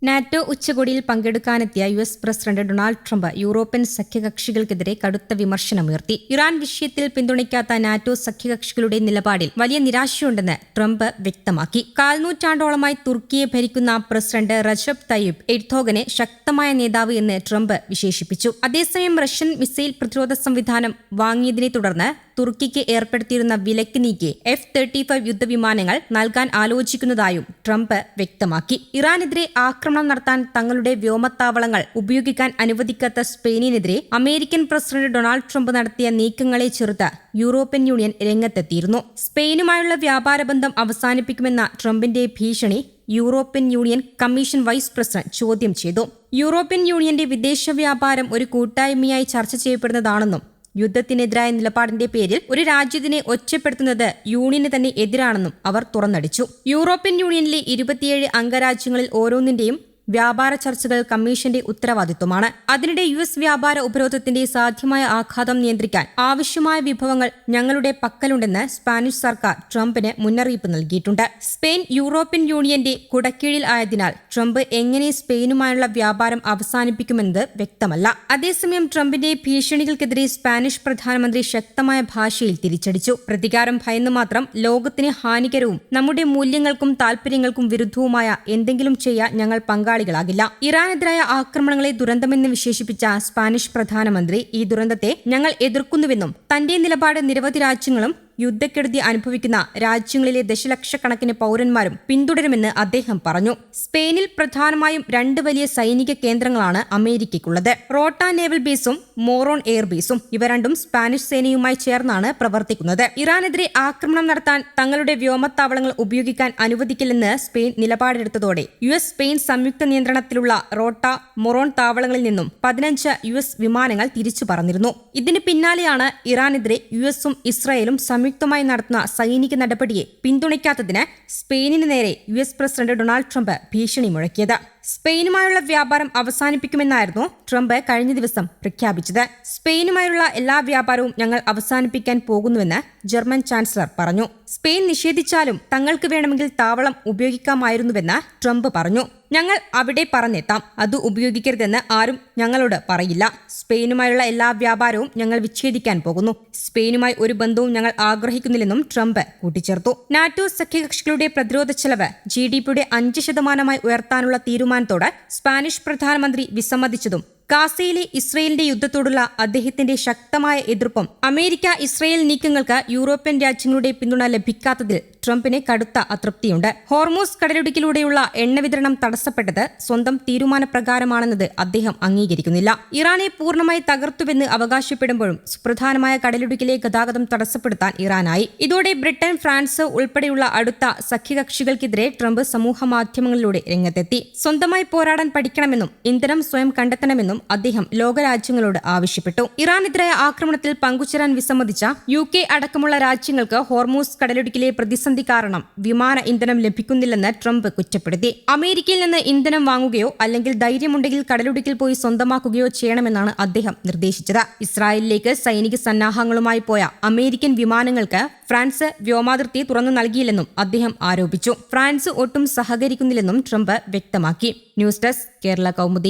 NATO ഉച്ചകോടിയിൽ പങ്കെടുക്കാനെത്തിയ US. President Donald Trump European സഖ്യകക്ഷികൾക്കെതിരെ കടുത്ത വിമർശനമുയർത്തി. ഇറാൻ വിഷയത്തിൽ പിന്തുണയ്ക്കാത്ത നാറ്റോ സഖ്യകക്ഷികളുടെ നിലപാടിൽ വലിയ നിരാശയുണ്ടെന്ന് ട്രംപ് വ്യക്തമാക്കി. കാൽനൂറ്റാണ്ടോളമായി തുർക്കിയെ ഭരിക്കുന്ന പ്രസിഡന്റ് റജബ് തയ്യിബ് എർദോഗനെ ശക്തമായ നേതാവ് എന്ന് ട്രംപ് വിശേഷിപ്പിച്ചു. അതേസമയം റഷ്യൻ മിസൈൽ പ്രതിരോധ സംവിധാനം വാങ്ങിയതിനെ തുടർന്ന് തുർക്കിക്ക് ഏർപ്പെടുത്തിയിരുന്ന വിലക്ക് നീക്കി F-35 യുദ്ധവിമാനങ്ങൾ നൽകാൻ ആലോചിക്കുന്നതായും ട്രംപ് വ്യക്തമാക്കി. ഇറാനെതിരെ ആക്രമണം നടത്താൻ തങ്ങളുടെ വ്യോമത്താവളങ്ങൾ ഉപയോഗിക്കാൻ അനുവദിക്കാത്ത സ്പെയിനിനെതിരെ അമേരിക്കൻ പ്രസിഡന്റ് ഡൊണാൾഡ് ട്രംപ് നടത്തിയ നീക്കങ്ങളെ ചെറുത്ത് യൂറോപ്യൻ യൂണിയൻ രംഗത്തെത്തിയിരുന്നു. സ്പെയിനുമായുള്ള വ്യാപാര ബന്ധം അവസാനിപ്പിക്കുമെന്ന ട്രംപിന്റെ ഭീഷണി European union commission vice president ചോദ്യം ചെയ്തു. യൂറോപ്യൻ യൂണിയന്റെ വിദേശ വ്യാപാരം ഒരു കൂട്ടായ്മയായി ചർച്ച ചെയ്യപ്പെടുന്നതാണെന്നും യുദ്ധത്തിനെതിരായ നിലപാടിന്റെ പേരിൽ ഒരു രാജ്യത്തിനെ ഒറ്റപ്പെടുത്തുന്നത് യൂണിയന് തന്നെ എതിരാണെന്നും അവർ തുറന്നടിച്ചു. യൂറോപ്യൻ യൂണിയനിലെ 27 അംഗരാജ്യങ്ങളിൽ ഓരോന്നിന്റെയും വ്യാപാര ചർച്ചകൾ കമ്മീഷന്റെ ഉത്തരവാദിത്വമാണ്. അതിനിടെ യു.എസ്. വ്യാപാര ഉപരോധത്തിന്റെ സാധ്യമായ ആഘാതം നിയന്ത്രിക്കാൻ ആവശ്യമായ വിഭവങ്ങൾ ഞങ്ങളുടെ പക്കലുണ്ടെന്ന് സ്പാനിഷ് സർക്കാർ ട്രംപിന് മുന്നറിയിപ്പ് നൽകിയിട്ടുണ്ട്. സ്പെയിൻ യൂറോപ്യൻ യൂണിയന്റെ കുടക്കീഴിൽ ആയതിനാൽ ട്രംപ് എങ്ങനെ സ്പെയിനുമായുള്ള വ്യാപാരം അവസാനിപ്പിക്കുമെന്നത് വ്യക്തമല്ല. അതേസമയം ട്രംപിന്റെ ഭീഷണികൾക്കെതിരെ സ്പാനിഷ് പ്രധാനമന്ത്രി ശക്തമായ ഭാഷയിൽ തിരിച്ചടിച്ചു. പ്രതികാരം ഭയന്ന് മാത്രം ലോകത്തിന് ഹാനികരവും നമ്മുടെ മൂല്യങ്ങൾക്കും താൽപര്യങ്ങൾക്കും വിരുദ്ധവുമായ എന്തെങ്കിലും ചെയ്യാൻ ഞങ്ങൾ പങ്കാളികളാകില്ല. ഇറാനെതിരായ ആക്രമണങ്ങളെ ദുരന്തമെന്ന് വിശേഷിപ്പിച്ച സ്പാനിഷ് പ്രധാനമന്ത്രി ഈ ദുരന്തത്തെ ഞങ്ങൾ എതിർക്കുന്നുവെന്നും തന്റെ നിലപാട് നിരവധി രാജ്യങ്ങളും യുദ്ധക്കെടുതി അനുഭവിക്കുന്ന രാജ്യങ്ങളിലെ ദശലക്ഷക്കണക്കിന് പൗരന്മാരും പിന്തുടരുമെന്ന് അദ്ദേഹം പറഞ്ഞു. സ്പെയിനിൽ പ്രധാനമായും 2 വലിയ സൈനിക കേന്ദ്രങ്ങളാണ് അമേരിക്കയ്ക്കുള്ളത്. റോട്ട നേവൽ ബേസും മോറോൺ എയർബേസും. ഇവ രണ്ടും സ്പാനിഷ് സേനയുമായി ചേർന്നാണ് പ്രവർത്തിക്കുന്നത്. ഇറാനെതിരെ ആക്രമണം നടത്താൻ തങ്ങളുടെ വ്യോമത്താവളങ്ങൾ ഉപയോഗിക്കാൻ അനുവദിക്കില്ലെന്ന് സ്പെയിൻ നിലപാടെടുത്തതോടെ യു.എസ്. സ്പെയിൻ സംയുക്ത നിയന്ത്രണത്തിലുള്ള റോട്ട, മൊറോൺ താവളങ്ങളിൽ നിന്നും 15 യു.എസ്. വിമാനങ്ങൾ തിരിച്ചു പറന്നിരുന്നു. ഇതിന് പിന്നാലെയാണ് ഇറാനെതിരെ യു.എസും ഇസ്രായേലും സംയുക്തമായി നടത്തുന്ന സൈനിക നടപടിയെ പിന്തുണയ്ക്കാത്തതിന് സ്പെയിനിന് നേരെ യു.എസ്. പ്രസിഡന്റ് ഡൊണാൾഡ് ട്രംപ് ഭീഷണി മുഴക്കിയത്. സ്പെയിനുമായുള്ള വ്യാപാരം അവസാനിപ്പിക്കുമെന്നായിരുന്നു ട്രംപ് കഴിഞ്ഞ ദിവസം പ്രഖ്യാപിച്ചത്. സ്പെയിനുമായുള്ള എല്ലാ വ്യാപാരവും ഞങ്ങൾ അവസാനിപ്പിക്കാൻ പോകുന്നുവെന്ന് ജർമ്മൻ ചാൻസലർ പറഞ്ഞു. സ്പെയിൻ നിഷേധിച്ചാലും തങ്ങൾക്ക് വേണമെങ്കിൽ താവളം ഉപയോഗിക്കാമായിരുന്നുവെന്ന് ട്രംപ് പറഞ്ഞു. ഞങ്ങൾ അവിടെ പറഞ്ഞെത്താം, അത് ഉപയോഗിക്കരുതെന്ന് ആരും ഞങ്ങളോട് പറയില്ല. സ്പെയിനുമായുള്ള എല്ലാ വ്യാപാരവും ഞങ്ങൾ വിച്ഛേദിക്കാൻ പോകുന്നു. സ്പെയിനുമായി ഒരു ബന്ധവും ഞങ്ങൾ ആഗ്രഹിക്കുന്നില്ലെന്നും ട്രംപ് കൂട്ടിച്ചേർത്തു. നാറ്റോ സഖ്യകക്ഷികളുടെ പ്രതിരോധ ചെലവ് GDPയുടെ 5% ഉയർത്താനുള്ള തീരുമാനത്തോട് സ്പാനിഷ് പ്രധാനമന്ത്രി വിസമ്മതിച്ചതും ഗാസയിലെ ഇസ്രയേലിന്റെ യുദ്ധത്തോടുള്ള അദ്ദേഹത്തിന്റെ ശക്തമായ എതിർപ്പും അമേരിക്ക ഇസ്രയേൽ നീക്കങ്ങൾക്ക് യൂറോപ്യൻ രാജ്യങ്ങളുടെ പിന്തുണ ലഭിക്കാത്തതിൽ ട്രംപിന് കടുത്ത അതൃപ്തിയുണ്ട്. ഹോർമൂസ് കടലിടുക്കിലൂടെയുള്ള എണ്ണ വിതരണം തടസ്സപ്പെട്ടത് സ്വന്തം തീരുമാനപ്രകാരമാണെന്നത് അദ്ദേഹം അംഗീകരിക്കുന്നില്ല. ഇറാനെ പൂർണ്ണമായി തകർത്തുവെന്ന് അവകാശപ്പെടുമ്പോഴും സുപ്രധാനമായ കടലിടുക്കിലെ ഗതാഗതം തടസ്സപ്പെടുത്താൻ ഇറാനായി. ഇതോടെ ബ്രിട്ടൻ, ഫ്രാൻസ് ഉൾപ്പെടെയുള്ള അടുത്ത സഖ്യകക്ഷികൾക്കെതിരെ ട്രംപ് സമൂഹമാധ്യമങ്ങളിലൂടെ രംഗത്തെത്തി. സ്വന്തമായി പോരാടാൻ പഠിക്കണമെന്നും ഇന്ധനം സ്വയം കണ്ടെത്തണമെന്നും അദ്ദേഹം ലോകരാജ്യങ്ങളോട് ആവശ്യപ്പെട്ടു. ഇറാനെതിരായ ആക്രമണത്തിൽ പങ്കുചേരാൻ വിസമ്മതിച്ച UK അടക്കമുള്ള രാജ്യങ്ങൾക്ക് ഹോർമൂസ് കടലിടുക്കിലെ പ്രതിസന്ധി കാരണം വിമാന ഇന്ധനം ലഭിക്കുന്നില്ലെന്ന് ട്രംപ് കുറ്റപ്പെടുത്തി. അമേരിക്കയിൽ നിന്ന് ഇന്ധനം വാങ്ങുകയോ അല്ലെങ്കിൽ ധൈര്യമുണ്ടെങ്കിൽ കടലിടുക്കിൽ പോയി സ്വന്തമാക്കുകയോ ചെയ്യണമെന്നാണ് അദ്ദേഹം നിർദ്ദേശിച്ചത്. ഇസ്രായേലിലേക്ക് സൈനിക സന്നാഹങ്ങളുമായി പോയ അമേരിക്കൻ വിമാനങ്ങൾക്ക് ഫ്രാൻസ് വ്യോമാതിർത്തി തുറന്നു നൽകിയില്ലെന്നും അദ്ദേഹം ആരോപിച്ചു. ഫ്രാൻസ് ഒട്ടും സഹകരിക്കുന്നില്ലെന്നും ട്രംപ് വ്യക്തമാക്കി. News desk Kerala Kaumudi.